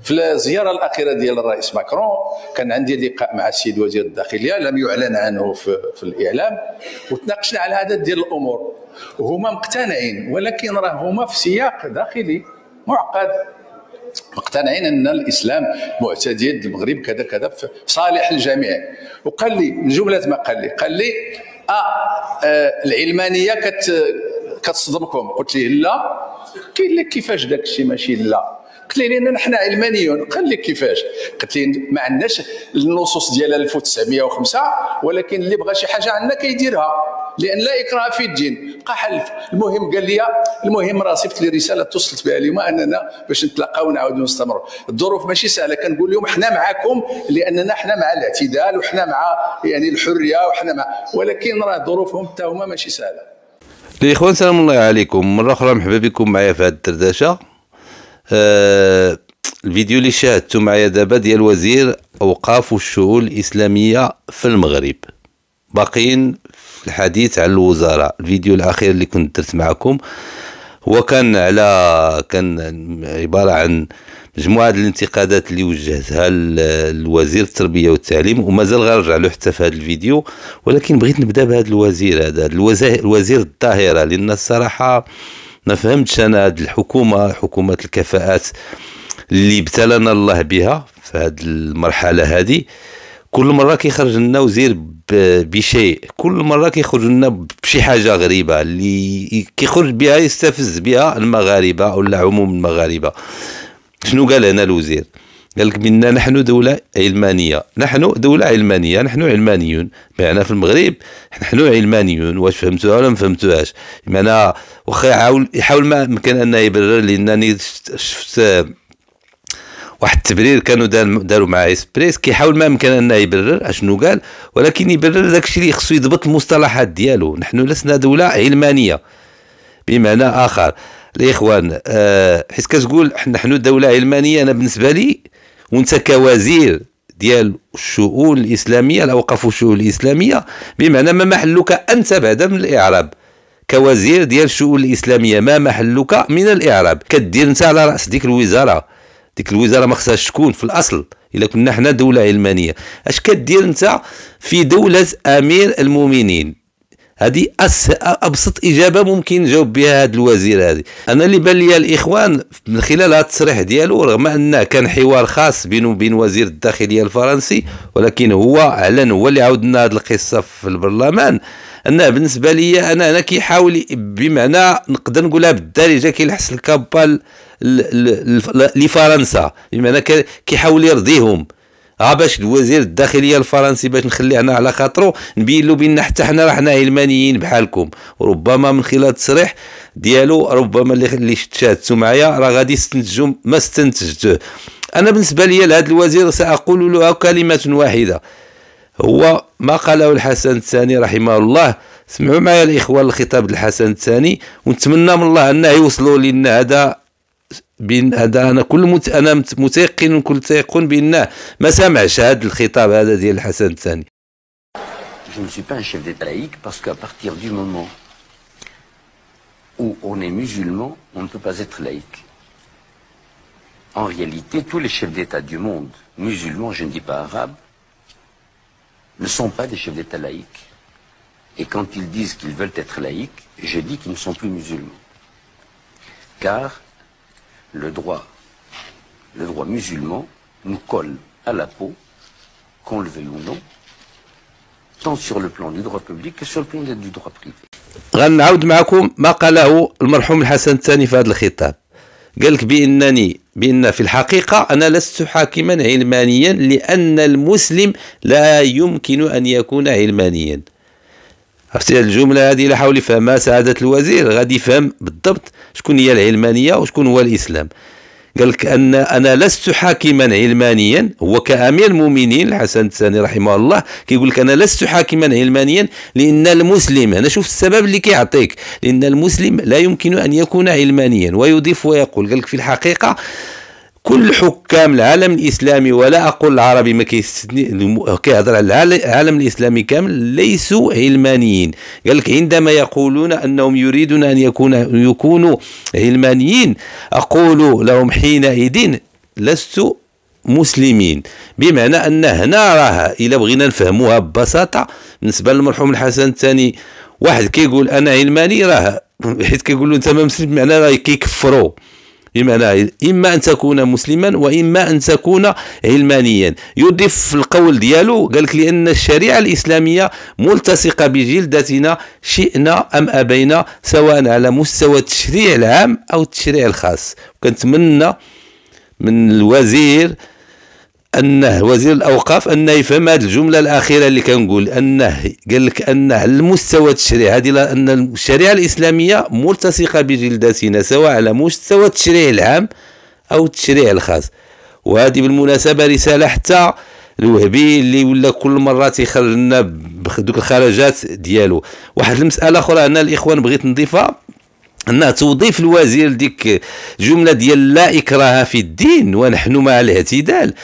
في الزياره الاخيره ديال الرئيس ماكرون كان عندي لقاء مع السيد وزير الداخليه لم يعلن عنه في الاعلام، وتناقشنا على عدد ديال الامور وهما مقتنعين، ولكن راه هما في سياق داخلي معقد. مقتنعين ان الاسلام معتدل المغرب كذا كذا في صالح الجميع. وقال لي من جمله ما قال لي العلمانيه كتصدمكم. قلت له لا. قال لك كيفاش داك الشيء ماشي لا؟ قلت لي لان نحن علمانيون. قال لي كيفاش؟ قلت لي ما عندناش النصوص ديال 1905، ولكن اللي بغى شي حاجه عندنا كيديرها، لان لا اكراه في الدين. بقى حلف. المهم قال لي المهم راه صيفط لي رساله توصلت بها اليوم اننا باش نتلاقاو ونعاودوا نستمروا. الظروف ماشي سهله، كنقول لهم حنا معكم لاننا حنا مع الاعتدال وحنا مع يعني الحريه وحنا مع، ولكن راه ظروفهم حتى هما ماشي سهله. الاخوان سلام الله عليكم مره اخرى، مرحبا بكم معايا في هذه الدردشه. الفيديو اللي شاهدتو معايا دابا ديال وزير اوقاف والشؤون الاسلاميه في المغرب، باقيين في الحديث عن الوزاره. الفيديو الاخير اللي كنت درت معكم هو كان عباره عن مجموعه الانتقادات اللي وجهتها الوزير التربيه والتعليم، ومازال غنرجع له حتى في هذا الفيديو. ولكن بغيت نبدا بهذا الوزير، هذا الوزير الظاهره، لان الصراحه ما فهمتش انا هذه حكومه الكفاءات اللي ابتلانا الله بها في هذه المرحله هذه. كل مره كيخرج لنا وزير بشيء، كل مره كيخرج لنا بشي حاجه غريبه اللي كيخرج بها يستفز بها المغاربه ولا عموم المغاربه. شنو قال هنا الوزير؟ قال لك بأننا نحن دولة علمانية، نحن دولة علمانية، نحن علمانيون. معنا في المغرب نحن علمانيون. واش فهمتوها ولا ما فهمتوهاش؟ معنا واخا يحاول ما امكن انه يبرر، لانني شفت واحد التبرير كانوا داروا مع اسبريس كيحاول ما امكن انه يبرر اشنو قال، ولكن يبرر داكشي اللي خصو يضبط المصطلحات ديالو. نحن لسنا دولة علمانية بمعنى اخر. الاخوان حيت كتقول نحن دولة علمانية، انا بالنسبة لي وانت كوزير ديال الشؤون الاسلاميه، الاوقاف والشؤون الاسلاميه، بمعنى ما محلك انت بعدا من الاعراب. كوزير ديال الشؤون الاسلاميه ما محلك من الاعراب. كدير انت على راس ديك الوزاره، ديك الوزاره ما خصهاش تكون في الاصل الا كنا حنا دوله علمانيه. اش كدير انت في دوله امير المؤمنين؟ هذه ابسط اجابه ممكن نجاوب بها هذا الوزير. هذه انا اللي بان لي الاخوان من خلال هذا التصريح ديالو، رغم انه كان حوار خاص بينه وبين وزير الداخليه الفرنسي، ولكن هو اعلن، هو اللي عاود لنا هذه القصه في البرلمان، انه بالنسبه لي انا كيحاول بمعنى نقدر نقولها بالدارجه كيلحس الكابال لفرنسا، بمعنى كيحاول يرضيهم. باش الوزير الداخليه الفرنسي باش نخليه هنا على خاطرو، نبين له بان حتى حنا راه حنا علمانيين بحالكم. وربما من خلال التصريح ديالو ربما اللي شاهدتو معايا راه غادي يستنتجوا ما استنتجته. انا بالنسبه لي لهذا الوزير ساقول له كلمه واحده، هو ما قاله الحسن الثاني رحمه الله. سمعوا معايا الاخوان الخطاب الحسن الثاني، ونتمنى من الله انه يوصلوا لنا هذا انا انا متيقن وكل تيقن بانه ما سمعش هذا الخطاب هذا ديال الحسن الثاني. Je ne suis pas un chef d'État laïque parce qu'à partir du moment où on est musulman, on ne peut pas être laïque. En réalité, tous les chefs d'État du monde, musulmans, je ne dis pas arabes, ne sont pas des chefs d'État laïques. Et quand ils disent qu'ils veulent être laïques, je dis qu'ils ne sont plus musulmans. Car le droit musulman nous colle à la peau, qu'on le veuille ou non, tant sur le plan du droit public que sur le plan du droit privé. غنعاود معكم ما قاله المرحوم الحسن الثاني في هذا الخطاب. قال لك بأن في الحقيقة أنا لست حاكما علمانيا، لأن المسلم لا يمكن أن يكون علمانيا. عرفتي الجملة هذه؟ لا حاول يفهمها سعادة الوزير غادي يفهم بالضبط شكون هي العلمانية وشكون هو الإسلام. قال لك أن أنا لست حاكما علمانيا، هو كأمير المؤمنين الحسن الثاني رحمه الله كيقول لك أنا لست حاكما علمانيا لأن المسلم، أنا شوف السبب اللي كيعطيك، لأن المسلم لا يمكن أن يكون علمانيا. ويضيف ويقول قال لك في الحقيقة كل حكام العالم الإسلامي، ولا أقول العربي، ما كيهضر على العالم الإسلامي كامل، ليسوا علمانيين. قال لك عندما يقولون أنهم يريدون أن يكونوا علمانيين، أقول لهم حينئذ لست مسلمين. بمعنى ان هنا راه الا بغينا نفهموها ببساطه بالنسبه للمرحوم الحسن الثاني، واحد كيقول انا علماني راه حيت كيقول له انت ما مسلم، بمعنى راه كيكفروا. بمعنى اما ان تكون مسلما واما ان تكون علمانيا. يضيف في القول ديالو قال لك لان الشريعه الاسلاميه ملتصقه بجلدتنا شئنا ام ابينا، سواء على مستوى التشريع العام او التشريع الخاص. كنتمنى من الوزير انه وزير الاوقاف انه يفهم هذه الجمله الاخيره اللي كنقول، انه قال لك ان على المستوى التشريع هذه ان الشريعه الاسلاميه ملتصقه بجلدتنا سواء على مستوى التشريع العام او التشريع الخاص. وهذه بالمناسبه رساله حتى الوهبي اللي ولا كل مره تيخرج لنا بدوك الخرجات ديالو. واحد المساله اخرى انا الاخوان بغيت نضيفها، أن توظيف الوزير ديك جملة ديال لا إكراه في الدين ونحن مع الاعتدال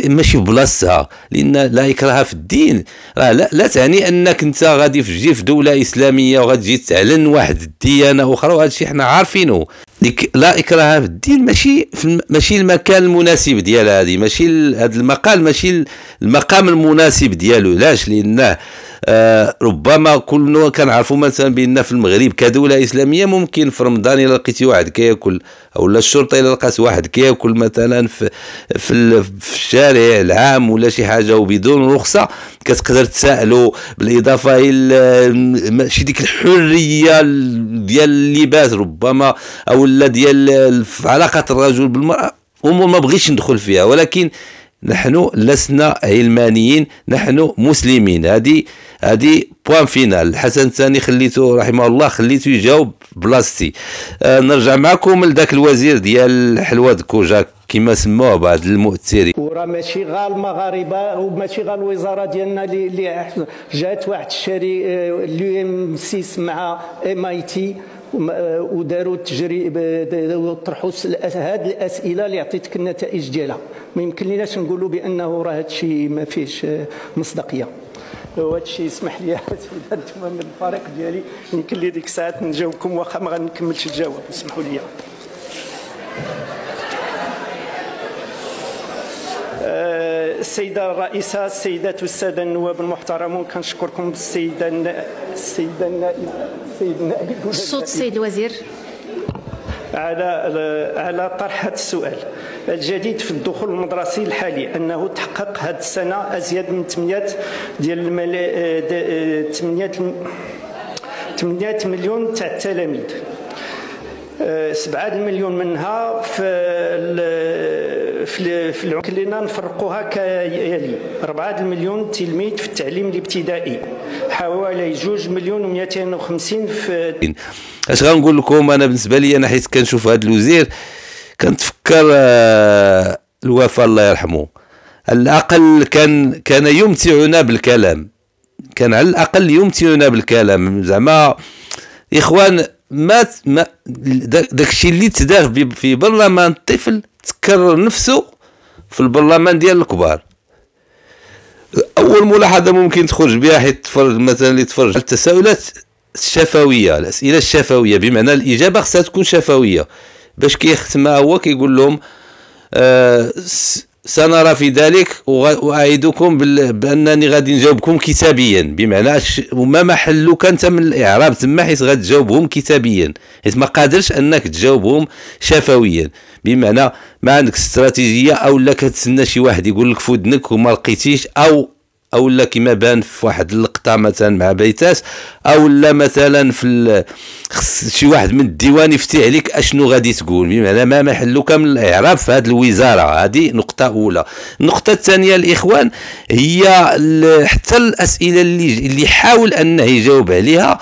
ماشي في بلاصتها، لأن لا إكراه في الدين لا تعني أنك أنت غادي تجي في دولة إسلامية وغادي تعلن واحد الديانة أخرى، وهذا الشيء حنا عارفينه. لا إكراه في الدين ماشي المكان المناسب ديال هذه، ماشي هذا المقال ماشي المقام المناسب ديالو. علاش؟ لأنه ربما كلنا كنعرفوا مثلا بان في المغرب كدوله اسلاميه ممكن في رمضان الا لقيتي واحد كياكل او الشرطه الا لقات واحد كياكل مثلا في الشارع العام ولا شي حاجه وبدون رخصه كتقدر تسائلوا، بالاضافه الى ماشي ديك الحريه ديال اللباس ربما او لا ديال علاقه الرجل بالمراه، امور ما بغيتش ندخل فيها، ولكن نحن لسنا علمانيين، نحن مسلمين. هذه بوان فينال. الحسن الثاني خليته رحمه الله خليته يجاوب بلاصتي. نرجع معكم لذاك الوزير ديال حلوى دكوجا كما سموه بعض المؤثرين. وراه ماشي غير المغاربه وماشي غير الوزاره ديالنا اللي جات واحد الشري اليو ام 6 مع ام اي تي وداروا تجربه طرحوا هذه الاسئله اللي عطيتك النتائج ديالها. ما يمكن ليناش نقولوا بانه راه هذا الشيء ما فيش مصداقيه. وهذا الشيء يسمح لي انتم من الفريق ديالي يمكن لي ديك الساعات نجاوبكم واخا ما غنكملش الجواب، اسمحوا لي. السيدة الرئيسة، السيدات والسادة النواب المحترمون، كنشكركم السيدة النائبة الصوت السيد الوزير على طرح هذا السؤال. الجديد في الدخول المدرسي الحالي أنه تحقق هذه السنة أزيد من 8 مليون تاع التلاميذ. 7 مليون منها في العمر لنا نفرقوها كيلي: 4 مليون تلميذ في التعليم الابتدائي، حوالي 2 مليون و250 في. اش غنقول لكم انا بالنسبه لي انا حيت كنشوف هذا الوزير كنتفكر الوفاء الله يرحمه. على الاقل كان يمتعنا بالكلام، كان على الاقل يمتعنا بالكلام. زعما اخوان ما داكشي اللي تدار في برلمان الطفل تكرر نفسه في البرلمان ديال الكبار. اول ملاحظه ممكن تخرج بها حيت تفرج مثلا اللي تفرج على التساؤلات الشفويه، الاسئله الشفويه، بمعنى الاجابه خصها تكون شفويه. باش كيختمها هو كيقول لهم سنرى في ذلك واعدكم بانني غادي نجاوبكم كتابيا، بمعنى وما محلو كانت من الاعراب تما حيت غتجاوبهم كتابيا، حيت ما قادرش انك تجاوبهم شفويا، بمعنى ما عندك استراتيجيه او لا كتسنى شي واحد يقول لك في ودنك وما لقيتيش، او لا كما بان في واحد اللقطه مثلا مع بيتاس، او لا مثلا في شي واحد من الديوان يفتي عليك اشنو غادي تقول، بمعنى ما محلك من الاعراب في هذه الوزاره. هذه نقطه اولى. النقطه الثانيه الاخوان هي حتى الاسئله اللي حاول انه يجاوب عليها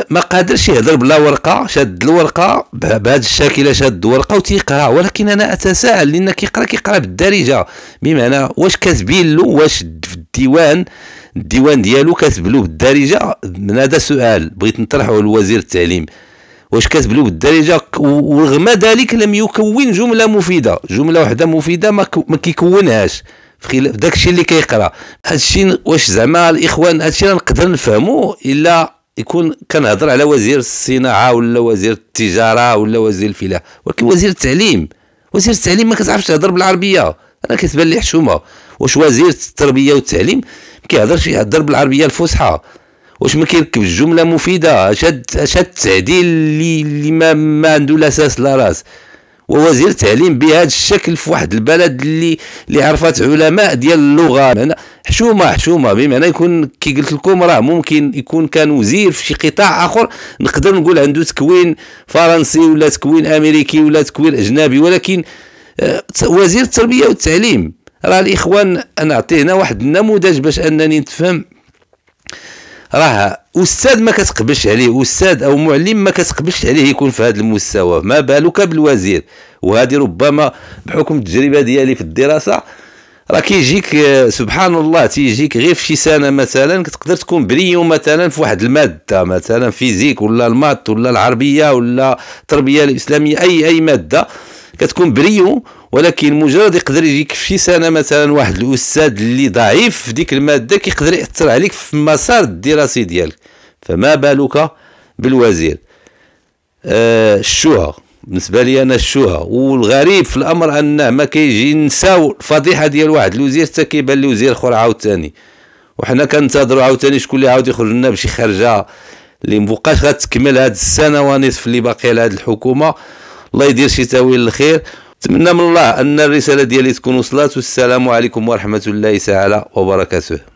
ما قادرش يهضر بلا ورقه، شاد الورقه بهذا الشكل، شاد الورقه وتيقرا. ولكن انا اتساءل لان كيقرا بالدارجه، بمعنى واش كاتبين له، واش في الديوان ديالو كاتب له بالدارجه؟ من هذا سؤال بغيت نطرحه لوزير التعليم، واش كاتب له بالدارجه؟ ورغم ذلك لم يكون جمله مفيده، جمله واحده مفيده ما كيكونهاش في داك الشيء اللي كيقرا. هذا الشيء واش زعما الاخوان هذا الشيء نقدر نفهموه الا يكون كنهضر على وزير الصناعه ولا وزير التجاره ولا وزير الفلاحه، ولكن وزير التعليم وزير التعليم ما كتعرفش تهضر بالعربيه، انا كتبان لي حشومه. واش وزير التربيه والتعليم ما كيهضرش يهضر بالعربيه الفصحى؟ واش ما كيركب الجمله مفيده؟ شاد التعديل اللي ما عنده لا اساس لا راس. ووزير التعليم بهذا الشكل في واحد البلد اللي عرفت علماء ديال اللغه، حشومه بمعنى يكون كي قلت لكم راه ممكن يكون كان وزير في شي قطاع اخر نقدر نقول عنده تكوين فرنسي ولا تكوين امريكي ولا تكوين اجنبي، ولكن وزير التربيه والتعليم راه الاخوان انا اعطيه هنا واحد النموذج باش انني نتفهم. راه استاذ ما كتقبلش عليه، استاذ او معلم ما كتقبلش عليه يكون في هذا المستوى، ما بالك بالوزير. وهذه ربما بحكم التجربه ديالي في الدراسه راه كيجيك سبحان الله تيجيك غير في شي سنه مثلا كتقدر تكون بريون مثلا في واحد الماده مثلا فيزيك ولا المات ولا العربيه ولا التربيه الاسلاميه اي ماده كتكون بريون، ولكن مجرد يقدر يجيك في شي سنه مثلا واحد الاستاذ اللي ضعيف في ديك الماده كيقدر ياثر عليك في المسار الدراسي ديالك، فما بالك بالوزير. الشهى بالنسبه لي انا الشهى. والغريب في الامر انه ما كيجي نساو الفضيحه ديال واحد الوزير حتى كيبان لي وزير اخر عاوتاني، وحنا كنتظروا عاوتاني شكون اللي عاود يخرج لنا بشي خرجه اللي مبقاش غتكمل هاد السنه ونصف اللي باقي لهاد الحكومه. الله يدير شي تاويل الخير. نتمنى من الله ان الرساله ديالي تكون وصلت، والسلام عليكم ورحمه الله تعالى وبركاته.